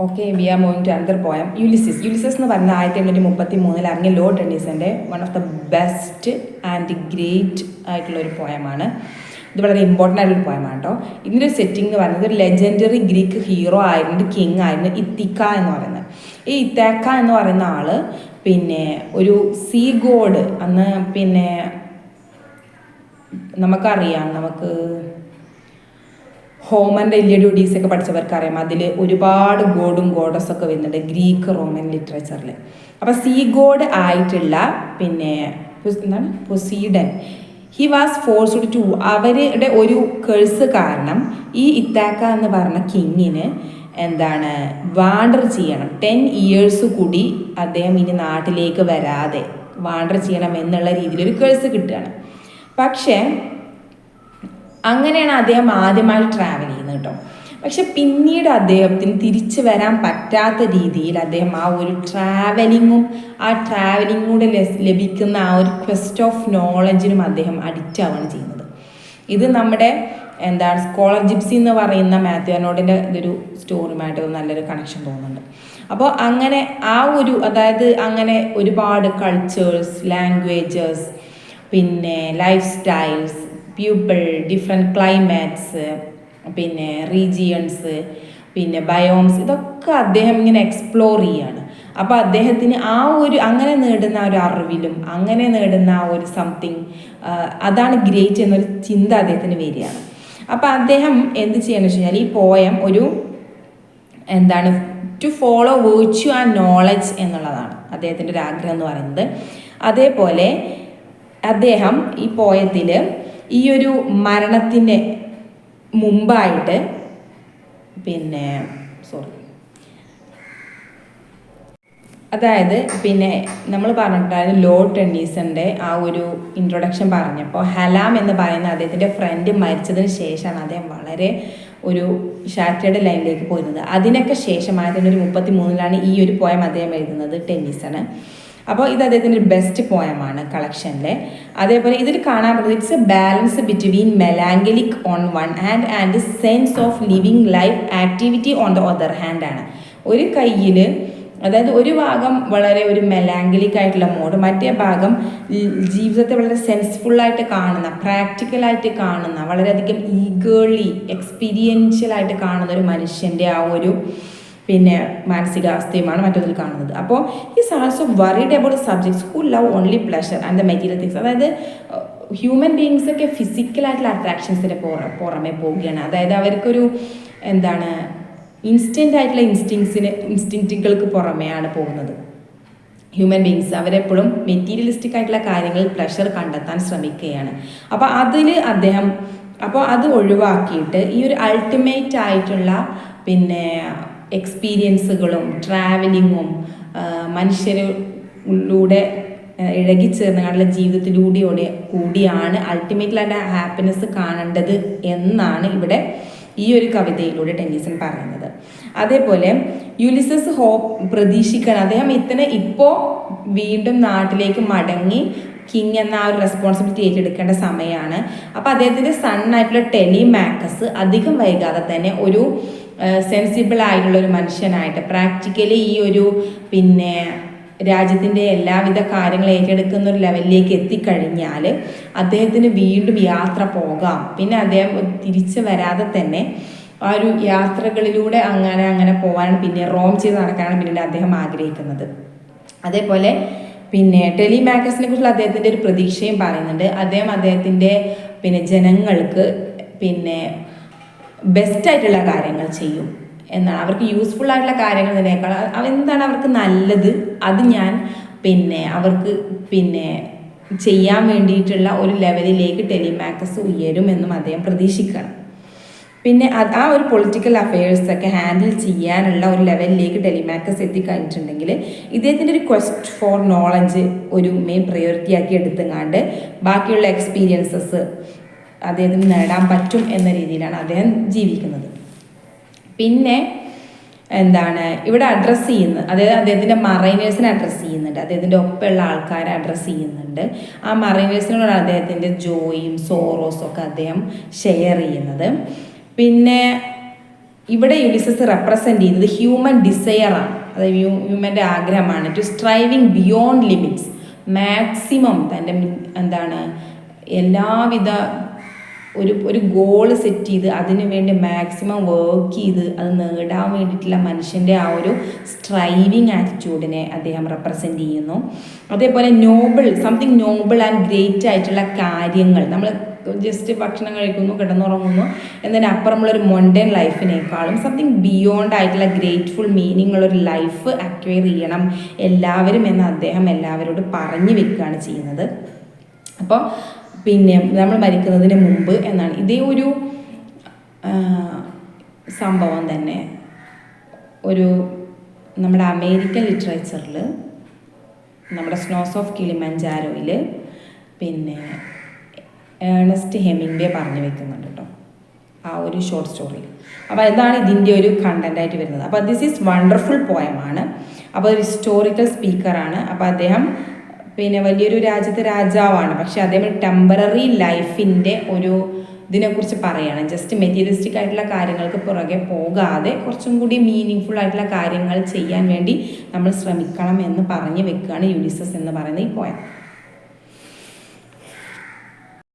Okay, we are moving to another poem, Ulysses. Ulysses എന്ന് പറഞ്ഞാൽ 1833 ഇറങ്ങിയ ലോർഡ് ടെന്നീസൻ്റെ one of the best and great ആയിട്ടുള്ള ഒരു പോയമാണ്. ഇത് വളരെ ഇമ്പോർട്ടൻ്റ് ആയിട്ടുള്ള പോയമാണ് കേട്ടോ. ഇതിൻ്റെ ഒരു സെറ്റിംഗ് എന്ന് പറയുന്നത് ഒരു ലെജൻഡറി ഗ്രീക്ക് ഹീറോ ആയിരുന്നു, കിങ് ആയിരുന്നു ഇത്തിക്ക എന്ന് പറയുന്നത്. ഈ ഇത്താക്ക എന്ന് പറയുന്ന ആള് പിന്നെ ഒരു സീ ഗോഡ്, അന്ന് പിന്നെ നമുക്കറിയാം, നമുക്ക് ഹോമറിൻ്റെ ഇല്ലിയഡ് ഒഡീസൊക്കെ പഠിച്ചവർക്ക് അറിയാം, അതിൽ ഒരുപാട് ഗോഡും ഗോഡസൊക്കെ വരുന്നുണ്ട് ഗ്രീക്ക് റോമൻ ലിറ്ററേച്ചറിൽ. അപ്പോൾ സീ ഗോഡ് ആയിട്ടുള്ള പിന്നെ എന്താണ് പൊസീഡൻ, ഹി വാസ് ഫോഴ്സ്ഡ് ടു, അവരുടെ ഒരു കേഴ്സ് കാരണം ഈ ഇത്താക്ക എന്ന് പറഞ്ഞ കിങ്ങിന് എന്താണ് വാണ്ടർ ചെയ്യണം. 10 years കൂടി അദ്ദേഹം ഇനി നാട്ടിലേക്ക് വരാതെ വാണ്ടർ ചെയ്യണം എന്നുള്ള രീതിയിലൊരു കേഴ്സ് കിട്ടുകയാണ്. പക്ഷേ അങ്ങനെയാണ് അദ്ദേഹം ആദ്യമായിട്ട് ട്രാവൽ ചെയ്യുന്നത് കേട്ടോ. പക്ഷെ പിന്നീട് അദ്ദേഹത്തിന് തിരിച്ചു വരാൻ പറ്റാത്ത രീതിയിൽ അദ്ദേഹം ആ ഒരു ട്രാവലിങ്ങൂടെ ലഭിക്കുന്ന ആ ഒരു ക്വസ്റ്റ് ഓഫ് നോളജിനും അദ്ദേഹം അഡിക്റ്റ് ആവുകയാണ് ചെയ്യുന്നത്. ഇത് നമ്മുടെ എന്താണ് സ്കോളർ ജിപ്സി എന്ന് പറയുന്ന മാത്യു ആർനോൾഡിൻ്റെ ഇതൊരു സ്റ്റോറിയുമായിട്ട് നല്ലൊരു കണക്ഷൻ തോന്നുന്നുണ്ട്. അപ്പോൾ അങ്ങനെ ആ ഒരു അതായത് അങ്ങനെ ഒരുപാട് കൾച്ചേഴ്സ്, ലാംഗ്വേജസ്, പിന്നെ life styles, people, different climates, പിന്നെ റീജിയൺസ്, പിന്നെ ബയോംസ്, ഇതൊക്കെ അദ്ദേഹം ഇങ്ങനെ എക്സ്പ്ലോർ ചെയ്യാണ്. അപ്പോൾ അദ്ദേഹത്തിന് ആ ഒരു അങ്ങനെ നേടുന്ന ഒരു അറിവിലും അങ്ങനെ നേടുന്ന ആ ഒരു സംതിങ് അതാണ് ഗ്രേറ്റ് എന്നൊരു ചിന്ത അദ്ദേഹത്തിന് വരികയാണ്. അപ്പോൾ അദ്ദേഹം എന്ത് ചെയ്യുകയെന്ന് വെച്ച് കഴിഞ്ഞാൽ ഈ പോയം ഒരു എന്താണ് to follow virtue and knowledge എന്നുള്ളതാണ് അദ്ദേഹത്തിൻ്റെ ഒരു ആഗ്രഹം എന്ന് പറയുന്നത്. അതേപോലെ അദ്ദേഹം ഈ പോയത്തിൽ ഈ ഒരു മരണത്തിന് മുമ്പായിട്ട് പിന്നെ അതായത് പിന്നെ നമ്മൾ പറഞ്ഞിട്ടുണ്ടായിരുന്നു ലോർഡ് ടെന്നീസൻ്റെ ആ ഒരു ഇൻട്രൊഡക്ഷൻ പറഞ്ഞപ്പോൾ ഹലാം എന്ന് പറയുന്ന അദ്ദേഹത്തിൻ്റെ ഫ്രണ്ട് മരിച്ചതിന് ശേഷമാണ് അദ്ദേഹം വളരെ ഒരു ഷാറ്റേഡ് ലൈനിലേക്ക് പോയിരുന്നത്. അതിനൊക്കെ ശേഷം 1933 ഈ ഒരു പോയം അദ്ദേഹം എഴുതുന്നത് ടെന്നീസണ്. അപ്പോൾ ഇത് അദ്ദേഹത്തിൻ്റെ ഒരു ബെസ്റ്റ് പോയമാണ് കളക്ഷനിലെ. അതേപോലെ ഇതിൽ കാണാൻ പറ്റുന്നത് it's a balance between melancholic on one hand and sense of living life activity on the other hand ആണ്. ഒരു കയ്യിൽ അതായത് ഒരു ഭാഗം വളരെ ഒരു മെലാങ്കലിക് ആയിട്ടുള്ള മോഡ്, മറ്റേ ഭാഗം ജീവിതത്തെ വളരെ സെൻസ്ഫുള്ളായിട്ട് കാണുന്ന, പ്രാക്ടിക്കലായിട്ട് കാണുന്ന, വളരെയധികം ഈഗേർലി എക്സ്പീരിയൻഷ്യലായിട്ട് കാണുന്ന ഒരു മനുഷ്യൻ്റെ ആ ഒരു പിന്നെ മാനസികാവസ്ഥയുമാണ് മറ്റൊന്നിൽ കാണുന്നത്. അപ്പോൾ is also worried about subjects who love only pleasure and the material things. അതായത് ഹ്യൂമൻ ബീങ്സൊക്കെ ഫിസിക്കലായിട്ടുള്ള അട്രാക്ഷൻസിന് പുറമെ പോവുകയാണ്. അതായത് അവർക്കൊരു എന്താണ് ഇൻസ്റ്റൻ്റ് ആയിട്ടുള്ള ഇൻസ്റ്റിങ്റ്റുകൾക്ക് പുറമെയാണ് പോകുന്നത്. ഹ്യൂമൻ ബീങ്സ് അവരെപ്പോഴും മെറ്റീരിയലിസ്റ്റിക് ആയിട്ടുള്ള കാര്യങ്ങളിൽ പ്ലഷർ കണ്ടെത്താൻ ശ്രമിക്കുകയാണ്. അപ്പോൾ അത് ഒഴിവാക്കിയിട്ട് ഈ ഒരു അൾട്ടിമേറ്റ് ആയിട്ടുള്ള പിന്നെ എക്സ്പീരിയൻസുകളും ട്രാവലിങ്ങും മനുഷ്യരിലൂടെ ഇഴകിച്ചേർന്നുള്ള കൂടിയാണ് അൾട്ടിമേറ്റ്ലി ഹാപ്പിനെസ് കാണേണ്ടത് എന്നാണ് ഇവിടെ ഈ ഒരു കവിതയിലൂടെ ടെന്നീസൺ പറയുന്നത്. അതേപോലെ യുലിസസ് പ്രതീക്ഷിക്കണം, അദ്ദേഹം ഇപ്പോൾ വീണ്ടും നാട്ടിലേക്ക് മടങ്ങി കിങ് എന്ന ആ ഒരു റെസ്പോൺസിബിലിറ്റി ഏറ്റെടുക്കേണ്ട സമയമാണ്. അപ്പോൾ അദ്ദേഹത്തിൻ്റെ സണ്ണായിട്ടുള്ള ടെലിമാക്കസ് അധികം വൈകാതെ തന്നെ ഒരു സെൻസിബിൾ ആയിട്ടുള്ള ഒരു മനുഷ്യനായിട്ട് പ്രാക്ടിക്കലി ഈ ഒരു പിന്നെ രാജ്യത്തിൻ്റെ എല്ലാവിധ കാര്യങ്ങൾ ഏറ്റെടുക്കുന്ന ഒരു ലെവലിലേക്ക് എത്തിക്കഴിഞ്ഞാൽ അദ്ദേഹത്തിന് വീണ്ടും യാത്ര പോകാം. പിന്നെ അദ്ദേഹം തിരിച്ചു വരാതെ തന്നെ ആ ഒരു യാത്രകളിലൂടെ അങ്ങനെ പോകാനാണ്, പിന്നെ റോം ചെയ്ത് നടക്കാനാണ് പിന്നീട് അദ്ദേഹം ആഗ്രഹിക്കുന്നത്. അതേപോലെ പിന്നെ ടെലിമാക്കസിനെ കുറിച്ചുള്ള അദ്ദേഹത്തിൻ്റെ ഒരു പ്രതീക്ഷയും പറയുന്നുണ്ട്. അദ്ദേഹത്തിൻ്റെ പിന്നെ ജനങ്ങൾക്ക് പിന്നെ ബെസ്റ്റായിട്ടുള്ള കാര്യങ്ങൾ ചെയ്യും എന്നാണ്, അവർക്ക് യൂസ്ഫുൾ ആയിട്ടുള്ള കാര്യങ്ങൾ തന്നെയേക്കാൾ എന്താണ് അവർക്ക് നല്ലത് അത് ഞാൻ പിന്നെ അവർക്ക് പിന്നെ ചെയ്യാൻ വേണ്ടിയിട്ടുള്ള ഒരു ലെവലിലേക്ക് ടെലിമാക്കസ് ഉയരുമെന്നും അദ്ദേഹം പ്രതീക്ഷിക്കണം. പിന്നെ ആ ഒരു പൊളിറ്റിക്കൽ അഫെയർസൊക്കെ ഹാൻഡിൽ ചെയ്യാനുള്ള ഒരു ലെവലിലേക്ക് ടെലിമാക്കസ് എത്തിക്കഴിഞ്ഞിട്ടുണ്ടെങ്കിൽ ഇദ്ദേഹത്തിൻ്റെ ഒരു ക്വസ്റ്റ് ഫോർ നോളജ് ഒരു മെയിൻ പ്രയോറിറ്റി ആക്കി എടുത്തുകൊണ്ട് ബാക്കിയുള്ള എക്സ്പീരിയൻസസ് അദ്ദേഹത്തിന് നേടാൻ പറ്റും എന്ന രീതിയിലാണ് അദ്ദേഹം ജീവിക്കുന്നത്. പിന്നെ എന്താണ് ഇവിടെ അഡ്രസ്സ് ചെയ്യുന്നത്, അതായത് അദ്ദേഹത്തിൻ്റെ മറൈനേഴ്സിനെ അഡ്രസ്സ് ചെയ്യുന്നുണ്ട്, അദ്ദേഹത്തിൻ്റെ ഒപ്പമുള്ള ആൾക്കാരെ അഡ്രസ്സ് ചെയ്യുന്നുണ്ട്. ആ മറൈനേഴ്സിനോടാണ് അദ്ദേഹത്തിൻ്റെ ജോയും സോറോസും ഒക്കെ അദ്ദേഹം ഷെയർ ചെയ്യുന്നത്. പിന്നെ ഇവിടെ യുലിസസ് റെപ്രസെൻ്റ് ചെയ്യുന്നത് ഹ്യൂമൻ ഡിസയറാണ്, അതായത് ഹ്യൂമൻ്റെ ആഗ്രഹമാണ് to striving beyond limits, maximum തൻ്റെ എന്താണ് എല്ലാവിധ ഒരു ഗോള് സെറ്റ് ചെയ്ത് അതിനു വേണ്ടി മാക്സിമം വർക്ക് ചെയ്ത് അത് നേടാൻ വേണ്ടിയിട്ടുള്ള മനുഷ്യൻ്റെ ആ ഒരു സ്ട്രൈവിങ് ആറ്റിറ്റ്യൂഡിനെ അദ്ദേഹം റെപ്രസെൻ്റ് ചെയ്യുന്നു. അതേപോലെ Noble, something Noble and great ആയിട്ടുള്ള കാര്യങ്ങൾ, നമ്മൾ ജസ്റ്റ് ഭക്ഷണം കഴിക്കുന്നു, കിടന്നുറങ്ങുന്നു എന്നതിനപ്പുറമുള്ളൊരു മൊണ്ടൻ ലൈഫിനേക്കാളും സംതിങ് ബിയോണ്ട് ആയിട്ടുള്ള ഗ്രേറ്റ്ഫുൾ മീനിങ് ഉള്ളൊരു ലൈഫ് അക്വയർ ചെയ്യണം എല്ലാവരും എന്ന് അദ്ദേഹം എല്ലാവരോടും പറഞ്ഞു വെക്കുകയാണ് ചെയ്യുന്നത്. അപ്പോൾ പിന്നെ നമ്മൾ മരിക്കുന്നതിന് മുമ്പ് എന്നാണ്. ഇതേ ഒരു സംഭവം തന്നെ ഒരു നമ്മുടെ അമേരിക്കൻ ലിറ്ററേച്ചറിൽ നമ്മുടെ സ്നോസ് ഓഫ് കിളിമഞ്ചാരോയിൽ പിന്നെ ഏണസ്റ്റ് ഹെമിംഗ്വേ പറഞ്ഞു വെക്കുന്നുണ്ട് കേട്ടോ, ആ ഒരു ഷോർട്ട് സ്റ്റോറി. അപ്പോൾ ഇതാണ് ഇതിൻ്റെ ഒരു കണ്ടൻ്റായിട്ട് വരുന്നത്. അപ്പോൾ ദിസ് ഈസ് വണ്ടർഫുൾ പോയമാണ്. അപ്പോൾ ഒരു ഹിസ്റ്റോറിക്കൽ സ്പീക്കറാണ്. അപ്പോൾ അദ്ദേഹം പിന്നെ വലിയൊരു രാജ്യത്തെ രാജാവാണ്, പക്ഷെ അദ്ദേഹം ടെമ്പററി ലൈഫിൻ്റെ ഒരു ഇതിനെക്കുറിച്ച് പറയുകയാണ്. ജസ്റ്റ് മെറ്റീരിയലിസ്റ്റിക് ആയിട്ടുള്ള കാര്യങ്ങൾക്ക് പുറകെ പോകാതെ കുറച്ചും കൂടി മീനിങ് ഫുൾ ആയിട്ടുള്ള കാര്യങ്ങൾ ചെയ്യാൻ വേണ്ടി നമ്മൾ ശ്രമിക്കണം എന്ന് പറഞ്ഞു വെക്കുകയാണ് യുലിസസ് എന്ന് പറയുന്ന ഈ പോയം.